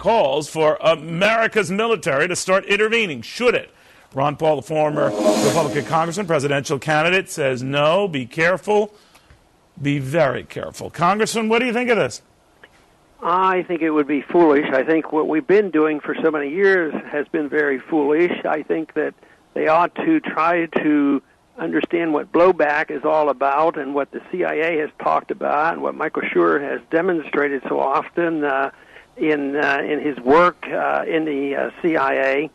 calls for America's military to start intervening. Should it? Ron Paul, the former Republican congressman, presidential candidate, says no, be careful, be very careful. Congressman, what do you think of this? I think it would be foolish. I think what we've been doing for so many years has been very foolish. I think that they ought to try to understand what blowback is all about and what the CIA has talked about and what Michael Schur has demonstrated so often in his work in the CIA.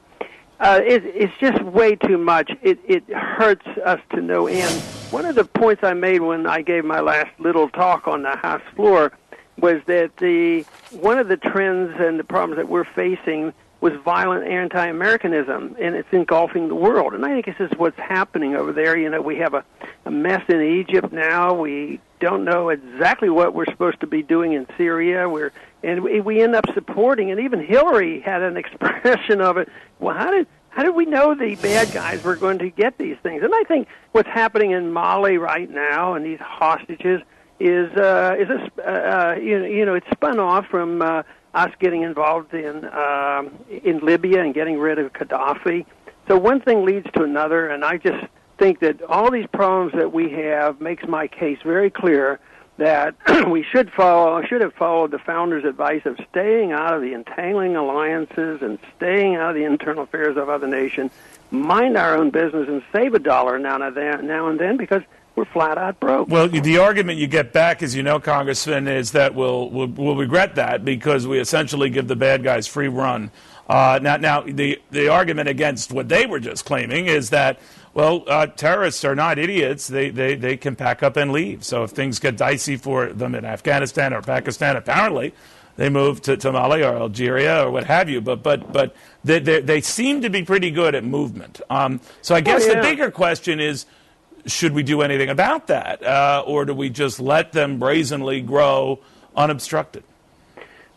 It's just way too much. It hurts us to no end. One of the points I made when I gave my last little talk on the House floor was that one of the trends and the problems that we're facing was violent anti-Americanism, and it's engulfing the world. And I think this is what's happening over there. You know, we have a mess in Egypt now. We don't know exactly what we're supposed to be doing in Syria. And we end up supporting, and even Hillary had an expression of it. Well, how did we know the bad guys were going to get these things? And I think what's happening in Mali right now and these hostages is it's spun off from us getting involved in Libya and getting rid of Gaddafi. So one thing leads to another, and I just think that all these problems that we have makes my case very clear that we should have followed the founders' advice of staying out of the entangling alliances and staying out of the internal affairs of other nations, mind our own business, and save a dollar now and then because we're flat out broke. Well, the argument you get back, as you know, Congressman, is that we'll regret that because we essentially give the bad guys free run. Now, the argument against what they were just claiming is that, well, terrorists are not idiots. They can pack up and leave. So if things get dicey for them in Afghanistan or Pakistan, apparently they move to Mali or Algeria or what have you. But they seem to be pretty good at movement. So I guess the bigger question is, should we do anything about that, or do we just let them brazenly grow unobstructed?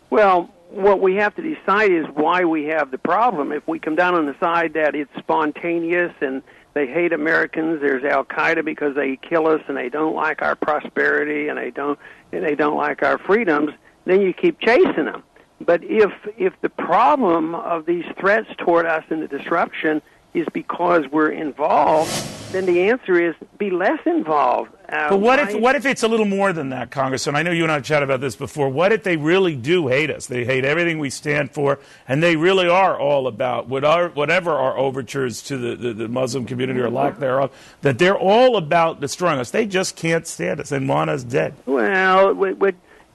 Well, what we have to decide is why we have the problem. If we come down on the side that it's spontaneous and they hate Americans, there's Al-Qaeda because they kill us and they don't like our prosperity and they don't like our freedoms, then you keep chasing them. But if the problem of these threats toward us and the disruption is because we're involved, then the answer is be less involved. But what if it's a little more than that, Congressman? I know you and I have chatted about this before. What if they really do hate us? They hate everything we stand for, and they really are all about whatever our overtures to the Muslim community or lack thereof, that they're all about destroying us. They just can't stand us and want us dead. Well,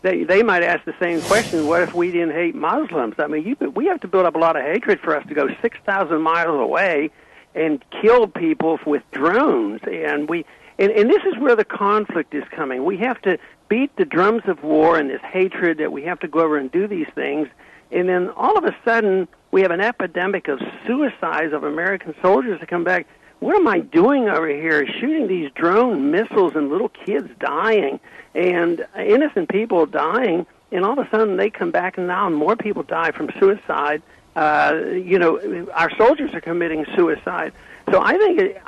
they might ask the same question. What if we didn't hate Muslims? I mean, we have to build up a lot of hatred for us to go 6,000 miles away and kill people with drones. And this is where the conflict is coming. We have to beat the drums of war and this hatred that we have to go over and do these things. And then all of a sudden, we have an epidemic of suicides of American soldiers that come back. What am I doing over here? Shooting these drone missiles and little kids dying and innocent people dying, and all of a sudden they come back and now more people die from suicide. Our soldiers are committing suicide. So I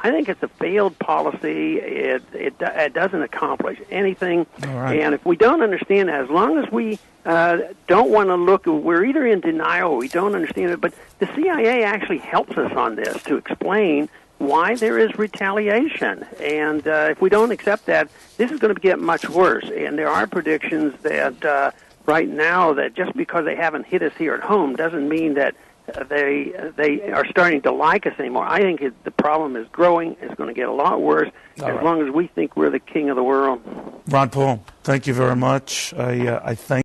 think it's a failed policy. It doesn't accomplish anything. Right. And if we don't understand that, as long as we don't want to look, we're either in denial or we don't understand it. But the CIA actually helps us on this to explain why there is retaliation. And if we don't accept that, this is going to get much worse. And there are predictions that right now that just because they haven't hit us here at home doesn't mean that they are starting to like us anymore. I think the problem is growing. It's going to get a lot worse as long as we think we're the king of the world. Ron Paul, thank you very much. I thank